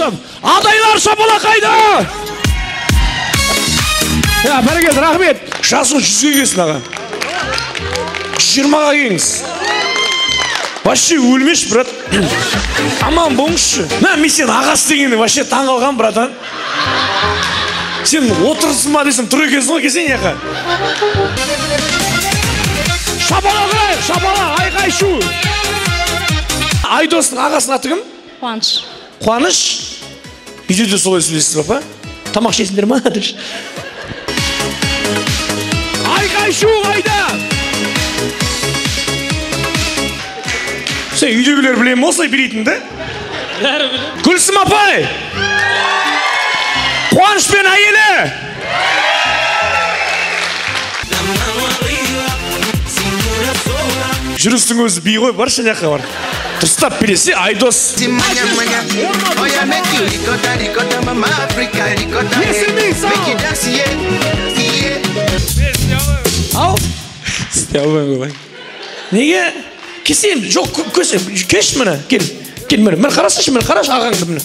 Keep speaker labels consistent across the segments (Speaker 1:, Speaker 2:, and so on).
Speaker 1: дұрыстап. Адайлар шапалақайды! Бәрекелді, рахмет. Жасың 100-ге келсін аға. 20-ға келіңіз. Вообще өлмеш, брат. Аман болыңызшы. Мен сен ағасы дегенде вообще таң қалған, братан. Сен отырсың ба десем, тұр екенсің ғой, келсең яқа. Шапала қырайық, шапала, айқай шу. Айдостың ағасының аты кім?
Speaker 2: Қуаныш.
Speaker 1: Қуаныш? Үйде солай сөйлесіз ба? Тамақ ішесіңдер ма? Айқай шу қайда? Сен үйдегілер білем осылай берейтінді? Гүлсім апай! Қуаныш пен әйелі! Жүрістің өзі бей ғой, бар шаняққа бар. Дұрыстап бересе, Айдос. Ау? Істеумен ғой. Неге? Кесем, жоқ, кеш мені, кел мені. Мен қарасашы, мен қараш ағаңды мені.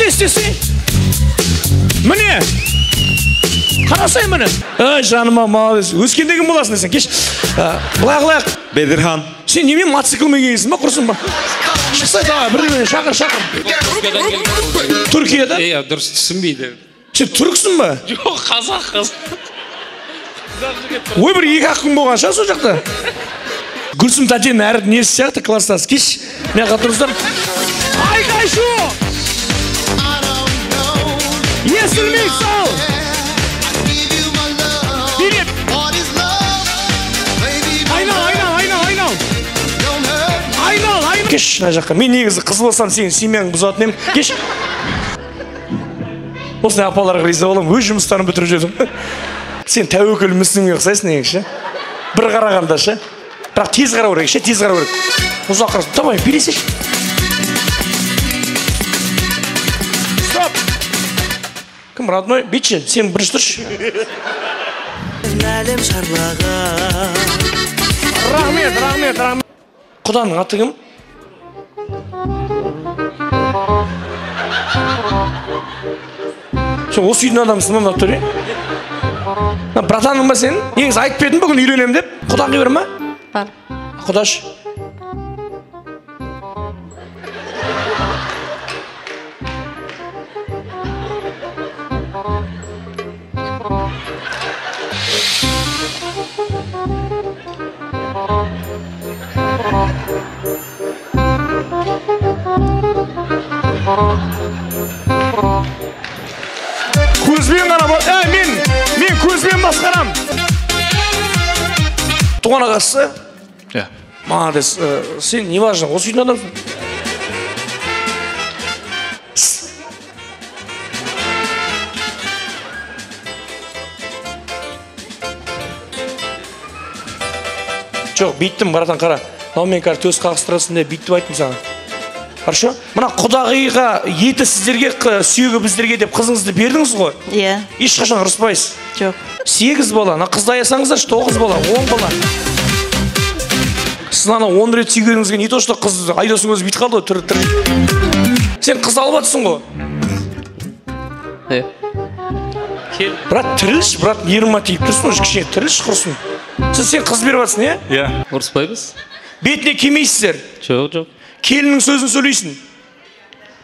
Speaker 1: Істесе. Міне. Қарасай мені. Жаныма малыз. Өскендеген боласың десен, кеш. Бұлақ.
Speaker 3: Бедірхан.
Speaker 1: Сен немен мотоциклмен келгенсің ба, құрсын ба? Шықсай таға, бірден шақыр. Түркияда?
Speaker 4: Дұрыс түсінбейді.
Speaker 1: Сен түрксің ба?
Speaker 4: Жоқ, қазақ.
Speaker 1: Ой, бір 2-ақ күн болған шығар сол жақта. Гүлсім тәтенің әрі несі сияқты класстасы. Кеш, мен қатырыздар. Айқай шу! Естілмейік сау! Берет! Айнал! Кеш, на жаққа. Мен негізі қызыл болсам сенің семьяң бұзатын ем. Кеш! Осындай апаларға риза болам, өз жұмыстарын бітіріп жүрдім. Сен тәуекел мүслімге ұқсайсың негізі. Бір қарағанда ше. Бірақ тез қарау керек, ше, тез қарау керек. Ұзақ қарасың. Давай, бересеш. Стоп! Кім, родной? Бетші, сен бірінші тұршы. Рахмет. Құданың аты кім? Сен осы үйдің адамысың ба, Натори? Братаның ба сен? Негіз айтып бердің бүгін үйленем деп? Құдағи бар ма?
Speaker 2: Бар.
Speaker 1: Құдаш? Көзбен ғана бол. Мен көзбен басқарам. Туған ағасы?
Speaker 4: Иә.
Speaker 1: Молодец. Сен не важно, осы үйдің адамсың? Жоқ, бейттім, баратан қара. Наумен кәр төс қағыстырасың деп бейттіп айттым саған. Хорошо? Мына құдағиға еті сіздерге, сүйегі біздерге деп қызыңызды бердіңіз ғой?
Speaker 2: Иә.
Speaker 1: Ешқашан ұрыспайсыз?
Speaker 2: Жоқ.
Speaker 1: 8 бала, қызды аясаңыздар, 9 бала, 10 бала. Сіз ана 10 рет сүйгеніңізге не то, что қыз Айдостың өзі бейт қалды ғой, түрі. Сен қыз алып атсың ғой?
Speaker 4: Иә.
Speaker 1: Брат, тіріліш, брат, еріма тейіп тұрсын, кішкене тіріліш құрсын. Сен қыз беріп атсың, е?
Speaker 4: Иә. Ұрыспайбыз?
Speaker 1: Бетіне кемейсіздер?
Speaker 4: Жоқ.
Speaker 1: Келінің сөзін сөйлейсің?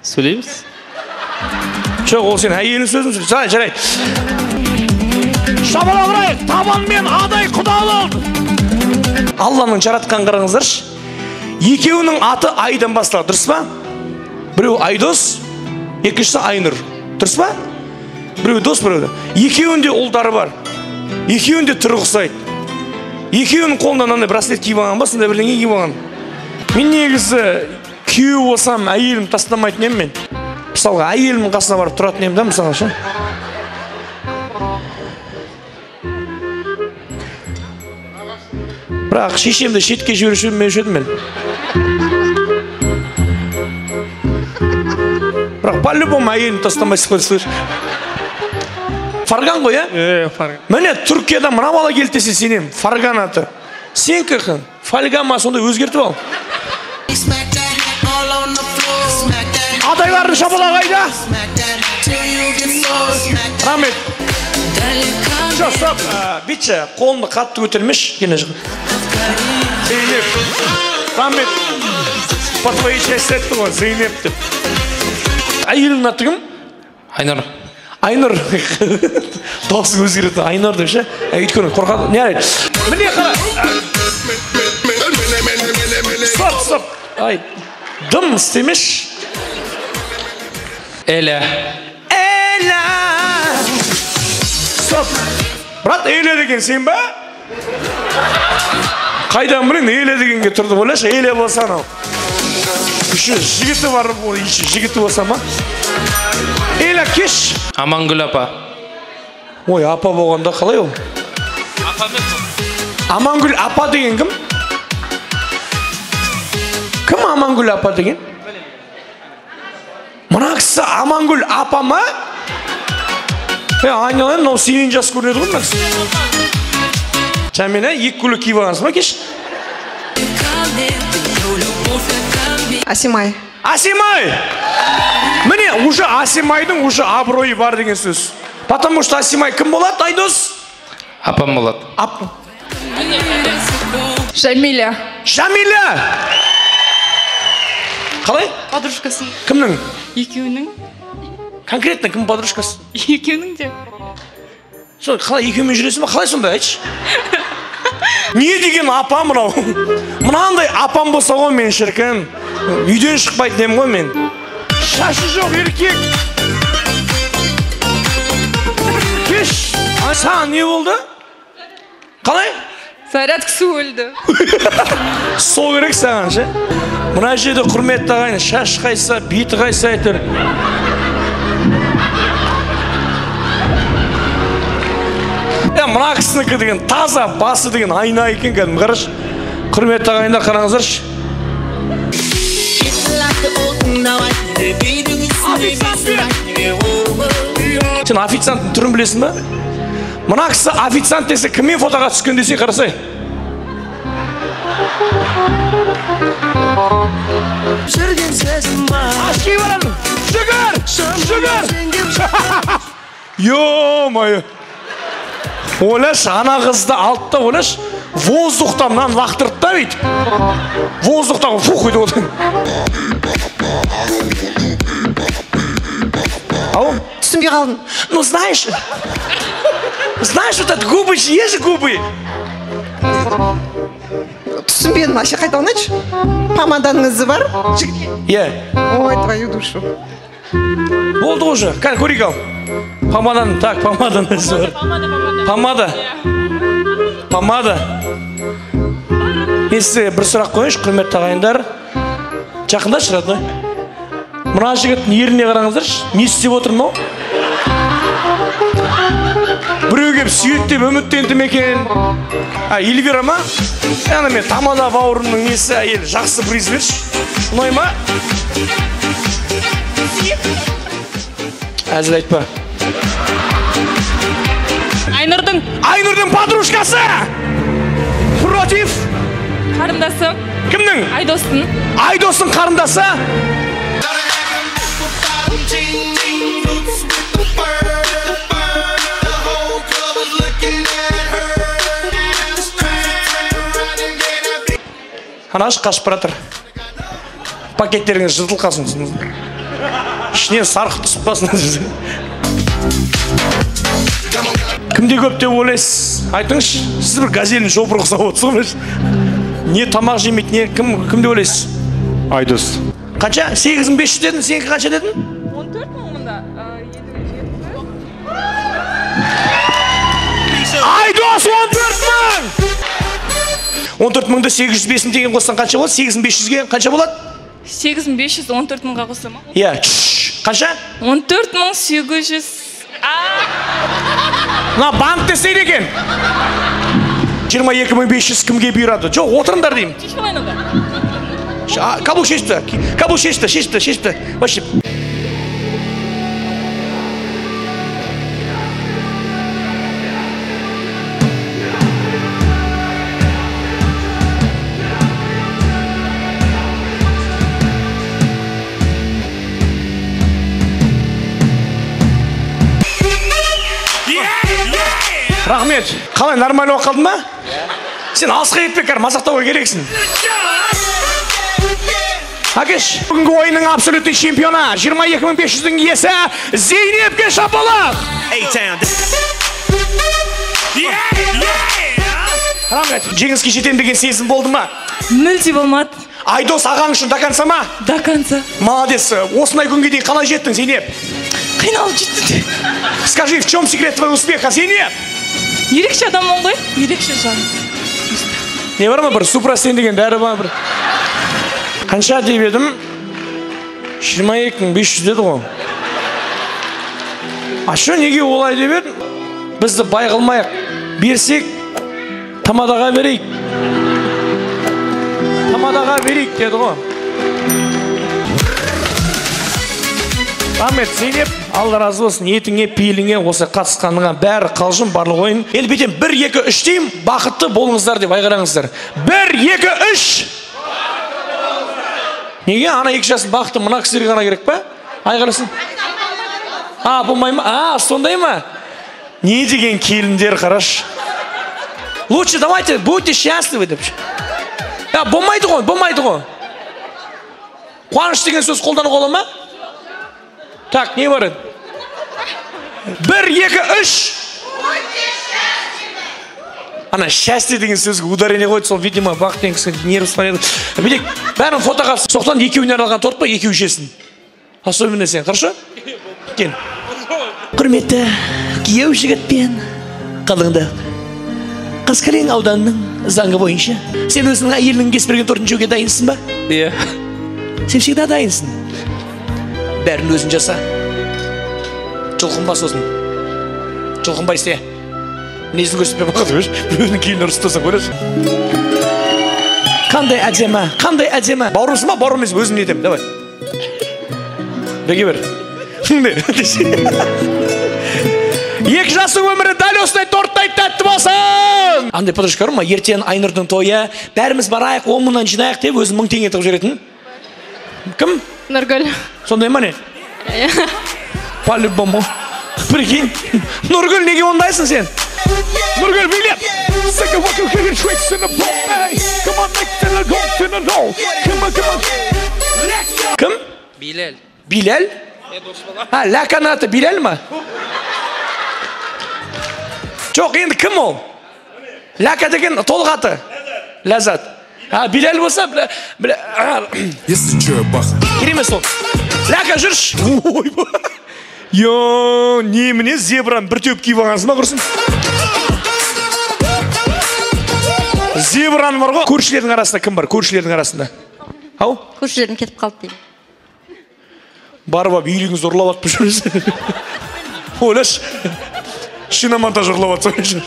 Speaker 4: Сөйлейміз?
Speaker 1: Жоқ, ол сен әйелінің сөзін сөйлейсің. Жарайды. Шабала ұрайық, табанмен адай құдалы. Алланың жаратқан қараңыздаршы. Екеуінің аты Айдан басталады, дұрыс па? Біреу Айдос, екіншісі Айнұр. Дұрыс па? Біреу дос, біреу. Екеуінде ұлдары бар. Екеуінде түрі ұқсайды. Екеуінің қолынан андай браслет киіп алған ба, сондай бірдеңе киіп алған. Мен негізі күйеу болсам, әйелім тастамайтын ем мен. Мысалға, әйелімнің қасына барып тұратын ем да, мысалға ше. Бірақ шешемді шетке жіберуші мен. Бірақ по-любому әйелім тастамайсыз қой, слышь. Фарган ғой, иә?
Speaker 2: Фарган.
Speaker 1: Міне Түркияда мына бала келді десе сенем, Фарган аты. Сенікі қын, Фальган ма сондай өзгертіп ал. Адайлардың шабала қайда? Рахмет. Жоқ, стоп. Битші, қолымды қатты көтермеш, кене жығын. Зейнеп. Рахмет. По твоей части етті ғой, Зейнеп деп. Әйелің аты кім?
Speaker 4: Айнұр.
Speaker 1: Айнұр. Дауысы өзгереді, Айнұр деп ше. Өйткені қорқады. Не арайды? Міне қара. Стоп. Ай, дым істемеш.
Speaker 4: Эля.
Speaker 1: Стоп. Брат, Эля деген сен ба? Қайдан білін, Эля дегенге тұрды болашы, Эля болса анау. Үші жігіті бар, жігіті болса ма? Эля кеш.
Speaker 4: Амангүл апа.
Speaker 1: Ой, апа болғанда қалай ол? Амангүл апа деген кім? Кім Амангүл апа деген? Мына кісі Амангүл апа ма? Айналайын, мынау сенен жас көрінеді ғой мына кісі. Жәмина, екі күлі киіп алғансыз ба кеш?
Speaker 3: Асимай.
Speaker 1: Асимай! Міне, уже Асимайдың уже абыройы бар деген сөз. Потому что Асимай кім болады, Айдос?
Speaker 4: Апам болады.
Speaker 3: Жамиля.
Speaker 1: Жамиля! Қалай?
Speaker 3: Подружкасы.
Speaker 1: Кімнің?
Speaker 3: Екеуінің.
Speaker 1: Конкретно кім подружкасы?
Speaker 3: Екеуінің де.
Speaker 1: Сол, қалай екеумен жүресің ба? Қалай сонда, айтшы? Не деген апам мынау? Мынандай апам болса ғой мен шіркін. Үйден шықпайды дем ғой мен. Шашы жоқ еркек. Кеш. Саған не болды? Қалай?
Speaker 3: Зарядкасы өлді.
Speaker 1: Сол керек саған ше. Мына жерде құрметті ағайын, шаш қайса, беті қайса айтыр. Мына кісінікі деген таза, басы деген айна екен кәдім. Қараш, құрметті ағайындар қараңыздаршы. Сен официанттың түрін білесің ба? Мына кісі официант десе, кіммен фотоға түскен десе қарасай. Ашқи барамын! Жүгір! Ё-майы! Ойлаш, ана қызды алды да ойлаш, воздухтан мынаны лақтырды да бейді. Воздухтан фух үйді отын. Ау?
Speaker 3: Түсінбей қалдым.
Speaker 1: Ну, знаешь, вот это губы, есть же губы?
Speaker 3: Түсінбедім, ашы қайта оңайшы. Помаданың ізі бар?
Speaker 1: Е.
Speaker 3: Ой, твою душу.
Speaker 1: Болды уже, кәл көрейік ау. Помаданың, так, помаданың ізі бар. Помада. Мен сізге бір сұрақ қойыңыз, құрметті ағайындар. Жақында шығады ғой. Мына жігіттің еріне қараңыздаршы, не істеп отыр мынау? Біреу кеп сүйет деп үміттенді ме екен? Эльвира ма? Яғни мен тамада бауырымның несі әйел жақсы приз берші. Ұнай ма? Әзіл айтпа. Айнұрдың подружкасы! Против?
Speaker 5: Қарындасы.
Speaker 1: Кімнің?
Speaker 5: Айдостың.
Speaker 1: Айдостың қарындасы? Анаш қашып баратыр. Пакеттеріңіз жыртылқасын. Ішінен сарқы түсіп басын. Кімде көп деп ойлайсыз? Айтыңызшы, сіз бір газелін шопыр ұқсап отырсыз. Не тамақ жемейді, не кім деп ойлайсыз?
Speaker 2: Айдос.
Speaker 1: Қанша? 8500 дедің, сенікі қанша дедің?
Speaker 5: 14 мың мұнда.
Speaker 1: Айдос 14 мың! 14 мыңды 805 деген қоссаң қанша болады? 8500-ге қанша болады?
Speaker 5: 8500 14 мыңға қоса ма?
Speaker 1: Иә, қанша?
Speaker 5: 14 мың 800.
Speaker 1: Мына банкте істейді екен. 22500 кімге бұйырады? Жоқ, отырыңдар деймін.
Speaker 5: Шешіп алайын онда.
Speaker 1: Кабыл шешті. Вообще. Рахмет. Қалай, нормально болып қалдың ба? Сен алысқа кетпей кәр, мазақтауға керексің. Акеш, бүгінгі ойынның абсолютный чемпионы, 22.500-дің иесі Зейнепке шапалақ. Рахмет. Жеңіске жетем деген сезім болды ма?
Speaker 5: Мүлде болмады.
Speaker 1: Айдос ағаң үшін до конца ма?
Speaker 5: До конца.
Speaker 1: Молодец. Осындай күнге дейін қалай жеттің, Зейнеп?
Speaker 5: Қиналып жеттім.
Speaker 1: Скажи, в чем секрет твоего успеха, Зейнеп?
Speaker 5: Ерекше адаммын ғой, ерекше жан.
Speaker 1: Не бар ма бір супрастен деген дәрі бар бір? Қанша деп едім? 22.500 деді ғой. Ашы неге олай деп едім? Бізді бай қылмайық. Берсек, тамадаға берейік. Тамадаға берейік деді ғой. Рахмет, Зейнеп, Алла разы болсын, ниетіңе, пейіліңе, осы қатысқаныңа бәрі қалжың, барлық ойын. Енді бетен 1, 2, 3 деймін, бақытты болыңыздар деп айғараңыздар. 1, 2, 3! Неге? Ана 2 жасын бақытты мұна кісілерге ғана керек па? Айғарысын. Болмай ма? Сондай ма? Не деген келіндер, қараш. Лучше давайте, будьте счастливы деп. Болмайды ғой. Қуаныш деген сөз қолдануға бола ма? Так, не бар еді? 1, 2, 3! Ана счастье деген сөзге ударение қойды, сол видимо бақыт деген кісі нервы ұстан еді. Бедек, бәрін фотоға соқтан екеуіне арналған торт па, екеу жесін. Особенно сен, хорошо? Кен. Құрметті күйеу жігітпен қалыңды. Қаскелең ауданының заңы бойынша сен өзінің әйелінің кесіп берген тортын жеуге дайынсың ба?
Speaker 4: Иә.
Speaker 1: Сен всегда дайынсың. Бәрін өзің жаса. Жылқынба сосын. Жылқынба істе. Несін көрсетпе мақыт өш. Біреудің кейін ұрыстаса көресің. Қандай әдемі. Бауырымсың ба? Бауырым емес, өзім нетем. Давай. Берге бер. 2 жастың өмірі дәл осындай торттай тәтті болсын. Андай подружка бар ма? Ертең Айнұрдың тойы. Бәріміз барайық, 10 мыңнан жинайық деп өзі 1000 теңге тығып жүретін. Кім?
Speaker 5: Нұргүл.
Speaker 1: Сондай ма не? По-любому. Прикинь. Нұргүл, неге ондайсың сен? Нұргүл, билеп. Кім?
Speaker 4: Билел.
Speaker 1: Билал? Ләкән аты Билал ма? Жоқ, енді кім ол? Ләкә деген толық аты. Ләззат. Билал болса, керемет сол. Ләкә жүрш. Неміне зебраны бір төп киіп алғансыз ма құрсын? Зебраны бар ғой. Көршілердің арасында кім бар? Көршілердің арасында. Ау?
Speaker 2: Көршілерім кетіп қалды деймін.
Speaker 1: Барып үйлігіңіз ұрлап атып жүрсің. Ойлаш. Шиномонтаж ұрлап атсың.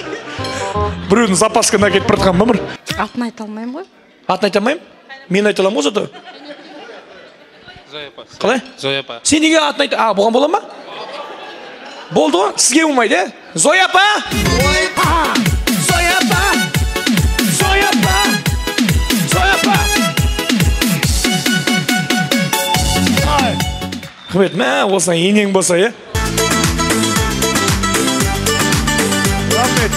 Speaker 1: Біреудің запасканы әкетіп бартқан ба бір?
Speaker 2: Атын айта алмаймын ғой.
Speaker 1: Атын айта алмаймын? Мен айта аламын осы аты?
Speaker 4: Зояпа.
Speaker 1: Қалай?
Speaker 4: Зояпа.
Speaker 1: Сен неге атын айта? Бұған бола ма? Болды ғой? Сізге болмайды, ә? Зояпа! Зояпа! Зояпа! Зояпа! Рахмет, мә, осыған енең болса, е? Рахмет.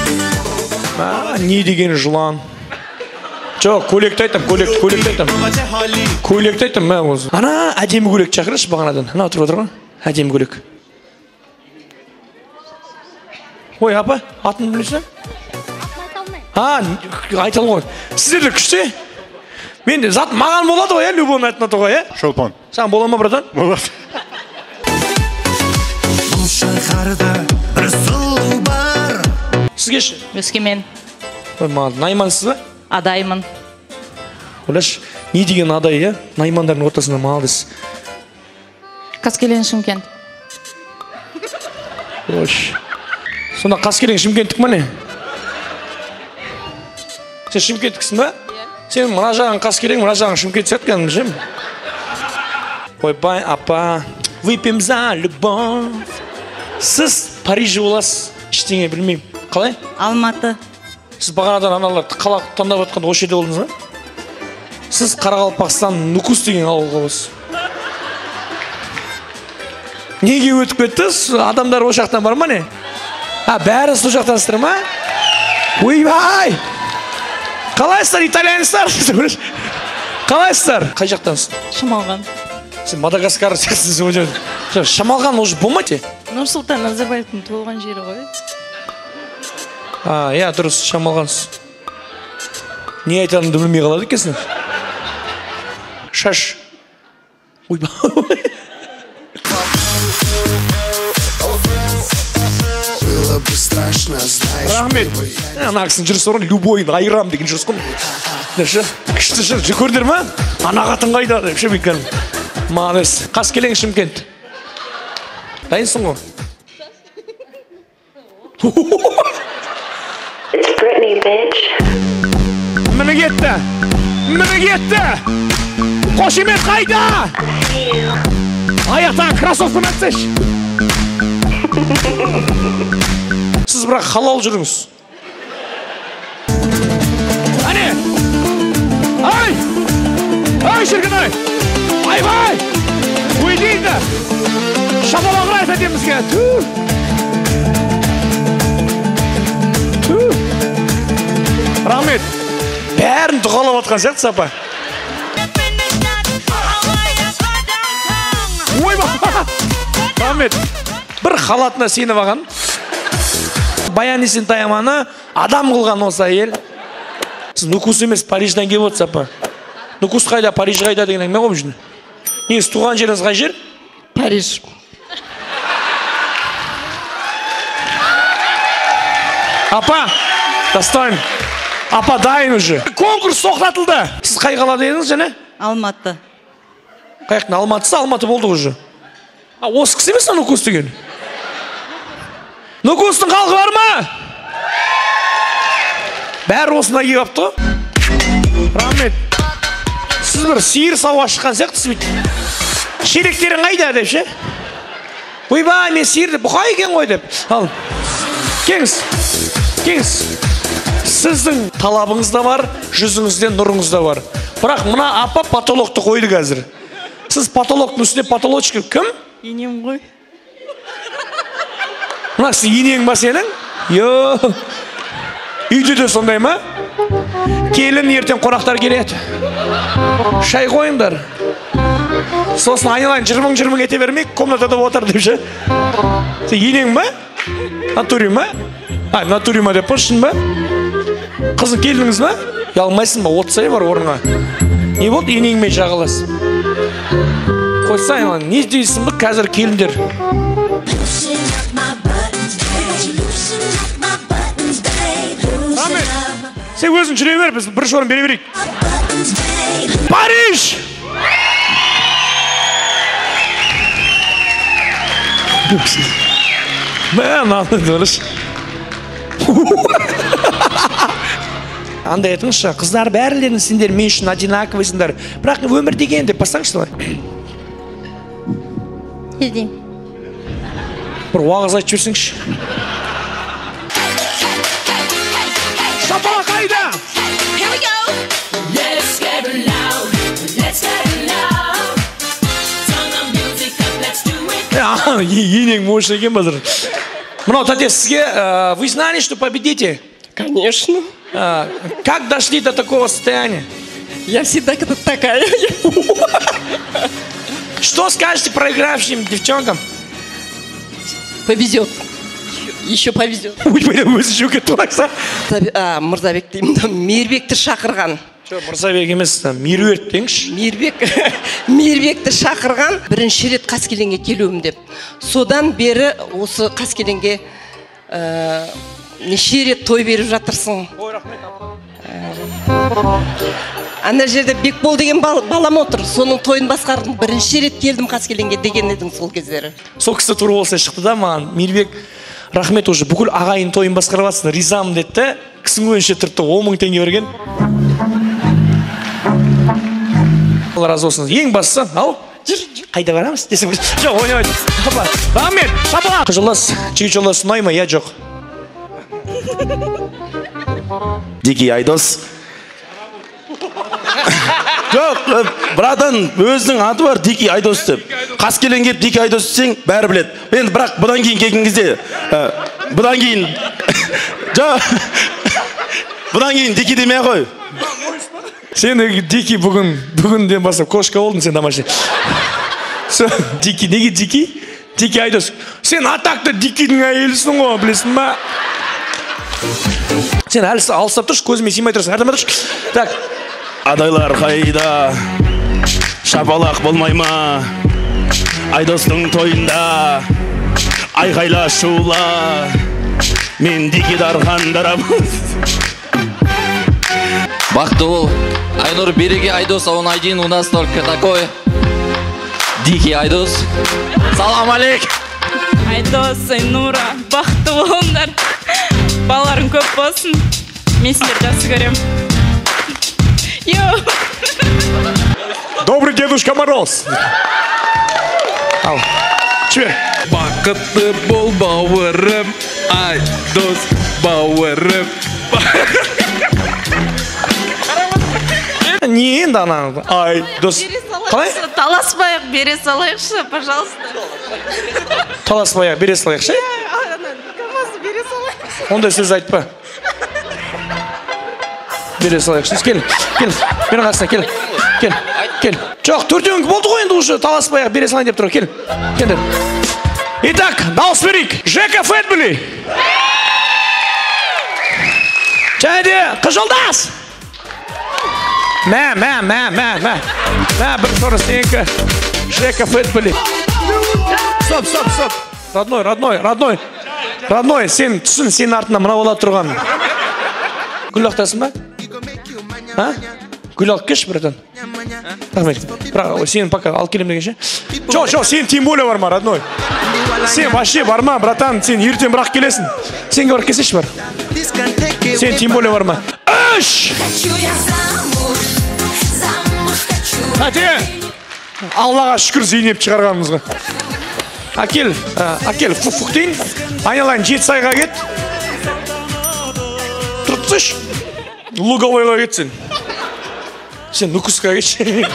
Speaker 1: Не деген жылан. Жоқ, көйлекті айтам, көйлекті айтам. Көйлекті айтам, мә, осы. Ана, әдемі көйлек шақырыш бағанадан. Ана отырып отырған. Әдемі көйлек. Ой, апа, атын білесің? Айта алмай. Сіздер де күшті? Мен де зат маған болады ғой, любон айтын атуға, е?
Speaker 6: Шолпан.
Speaker 1: Саған бола ма, братан?
Speaker 6: Болады. Бұл шаһарда бір сұлу бар.
Speaker 1: Сізге ше?
Speaker 5: Өскемен.
Speaker 1: Ой, маған, наймансыз ба?
Speaker 5: Адаймын.
Speaker 1: Ойлаш, не деген адай, е? Наймандардың ортасында малдыз.
Speaker 5: Қаскелең, Шымкент.
Speaker 1: Ош. Сонда Қаскелең Шымкенттік ма не? Сен Шымкенттіксің ба? Сен мына жағын Қаскелең, мына жағын Шымкент сәткенім жем. Ойбай, апа, выпьем за любовь. Сіз Парижі боласыз, ештеңе білмеймін. Қалай?
Speaker 2: Алматы.
Speaker 1: Сіз бағанадан аналарды қала таңдап атқанда осы жерде болдыңыз ба? Сіз Қарақалпақстан Нукус деген ауылға боласыз. Неге өтіп кеттіңіз? Адамдар осы жақтан бар ма не? Бәрі сол жақтансыздар ма? Ойбай! Қалайсыздар, итальянецтар? Қалайсыздар? Қай жақтансыз?
Speaker 5: Шамалған.
Speaker 1: Сен Мадагаскар сияқтысыз. Шамалған уже болмайды?
Speaker 5: Нұрсұлтан Назарбаевтың туылған жері ғой.
Speaker 1: Иә, дұрыс, шамалғансыз. Не айтатынымды білмей қалады екенсің? Шаш. Ойбай.
Speaker 6: Было бы страшно, знаешь.
Speaker 1: Рахмет. Ана кісінің жүріс орын любойын айырам деген жүріс қой. Күшті жүр, көрдер ма? Ана қатын қайда деп ше бейкарым. Молодец. Қаскелең Шымкент. Дайынсың ғой?
Speaker 7: It's Britney, bitch.
Speaker 1: Міне кетті. Міне кетті. Қошемет қайда? Аяқтан кроссовканы атсаш. Сіз бірақ халал жүріңіз. Әне! Ай! Ай, шіркін ай! Ай-бай! Өйдейді! Шабалағыр айт әдемізге! Рахмет! Бәрін тұғалап атқан сияқты сапа. Ойба! Рахмет! Бір халатына сеніп аған. Баян Есентаяманы адам қылған осы әйел. Сіз Нукус емес, Париждан келіп отырсыз, апа. Нукус қайда, Париж қайда деген әңгіме ғой жүрін. Негіз туған жеріңіз қай жер?
Speaker 3: Париж.
Speaker 1: Апа, достойн. Апа, дайын уже. Конкурс тоқтатылды. Сіз қай қалада едіңіз және?
Speaker 2: Алматы.
Speaker 1: Қаяқтың Алматысы, Алматы болды уже. Осы кісі емес Нукус деген. Нукустың қалғы бар ма? Бәрі осында келіп апты. Рахмет. Сіз бір сиыр сауға шыққан сияқтысыз бейті. Шелектерің қайда деп ше? Ойбай, мен сиыр деп, бұқай екен ғой деп. Ал, кеңіз, кеңіз. Сіздің талабыңыз да бар, жүзіңізден нұрыңыз да бар. Бірақ мына апа патологты қойды қазір. Сіз патологтың үстіне патологчы кім?
Speaker 5: Енем ғой.
Speaker 1: Мына сіз енең ба сенің? Йо. Үйде де сондай ма? Келін ертең қонақтар келеді. Шай қойыңдар. Сосын айналайын жырмың ете бермей, комнатада отыр деп ше. Сен енең ба? Натури ма? Натури ма деп шын ба? Қызың келдіңіз ба? Ялмайсың ба? Отсай бар орынға. Не болды? Енеңмен жағаласың. Қойса айналайын. Не дейсің ба? Қазір келіндер. Сен өзің жүре бер, біз бір орын бере берейік. Париж! Мен алды дұрыс. Андай айтыңызшы, қыздар бәрілерін сендер мен үшін одинаковыйсыңдар. Бірақ өмір деген деп бастаңызшы солай.
Speaker 2: Не деймін?
Speaker 1: Бір уағыз айтып жүрсіңші. Шапала қайда?
Speaker 8: Here we go. Let's get loud. Let's get loud. Turn the music up. Let's do it.
Speaker 1: Енең мощь екен базар. Мынау тәте сізге, вы знали, что победите?
Speaker 3: Конечно.
Speaker 1: Как дошли до такого состояния?
Speaker 3: Я всегда когда такая.
Speaker 1: Что скажете проигравшим девчонкам?
Speaker 3: Повезет. Еще повезет.
Speaker 1: Өзі жүк етіп бақса.
Speaker 3: Мырзабек деймін. Мейірбекті шақырған.
Speaker 1: Мырзабек емес, Меруерт деңші.
Speaker 3: Мейірбекті шақырған бірінші рет Қаскелеңге келуім деп. Содан бері осы Қаскелеңге неше рет той беріп жатырсың. Ана жерде Бекбол деген балам отыр. Соның тойын басқардым. Бірінші рет келдім Қаскелеңге деген едің сол кездері.
Speaker 1: Сол кісі туры болса шықты да маған. Мейірбек, рахмет уже бүкіл ағайын тойын басқарып жатсың. Ризамын деді. Кісің өзінше тұртты 10 000 теңге берген. Алла разы болсын. Ең бастысы, ау? Қайда барамыз? Десем, жоқ, ойнамайды. Рахмет, шапала. Қыжылас, чигичолас ұнай ма? Я жоқ.
Speaker 9: Дикий Айдос. Жоқ, братан, өзінің аты бар Дикий Айдос деп. Қаскелең келіп Дикий Айдос десең, бәрі біледі. Енді бірақ бұдан кейін келген кезде Бұдан кейін Бұдан кейін Дики демей қой.
Speaker 1: Сен Дики бүгінден бастап кошка болдың сен домашний. Дики, неге Дики? Дики Айдос. Сен атақты Дикидің әйелісің ғой, білесің ба? Сен әлісі алыстап тұршы, көзіме симай тұрсың, әрдема тұршы. Так.
Speaker 9: Адайлар қайда, шапалақ болмай ма? Айдостың тойында, айқайла шула, мен Дики дархандарамыз.
Speaker 7: Бақтығыл, Айнұр береге Айдос, он один у нас только такой. Дикий Айдос. Салам алейк.
Speaker 5: Айдос, Айнура, бақытты болыңдар. Балаларың көп болсын. Мен сендерді жақсы көрем. Йоу.
Speaker 1: Добрый Дедушка Мороз. Ал, жібер.
Speaker 4: Бақытты бол бауырым, Айдос бауырым.
Speaker 1: Не енді ана Айдос. Қалай?
Speaker 5: Таласпайық, бере салайықшы, пожалуйста.
Speaker 1: Таласпайық, бере салайықшы?
Speaker 5: Бере салайықшы.
Speaker 1: Ондай сөз айтпа. Бере салайықшы. Кел. Бері қасына, кел. Жоқ, төртеуің болды ғой енді уже. Таласпайық, бере салайын деп тұр. Кел. Итак, дауыс берейік. Жека Фэтбили. Және де Қыжылдас. Мә, бір соны сенікі. Жека Фэтбили. Стоп. Родной, сен түсін, сен артында мына бола тұрған. Гүл ақтасың ба? Гүл ақ кеш, братан. Рахмет. Сені пока алып келем дегенше. Жоқ, сен тем более барма, родной. Сен вообще барма, братан, сен ертең бірақ келесің. Сенге бар кесеші бар. Сен тем более барма. Үш! Әте! Аллаға шүкір зейнеп шығарғанымызға. Акел, фуқтейін. Айналайын, Жетісайға кет. Тұртсыш. Луговойға кетсін. Сен Нукусқа кетші.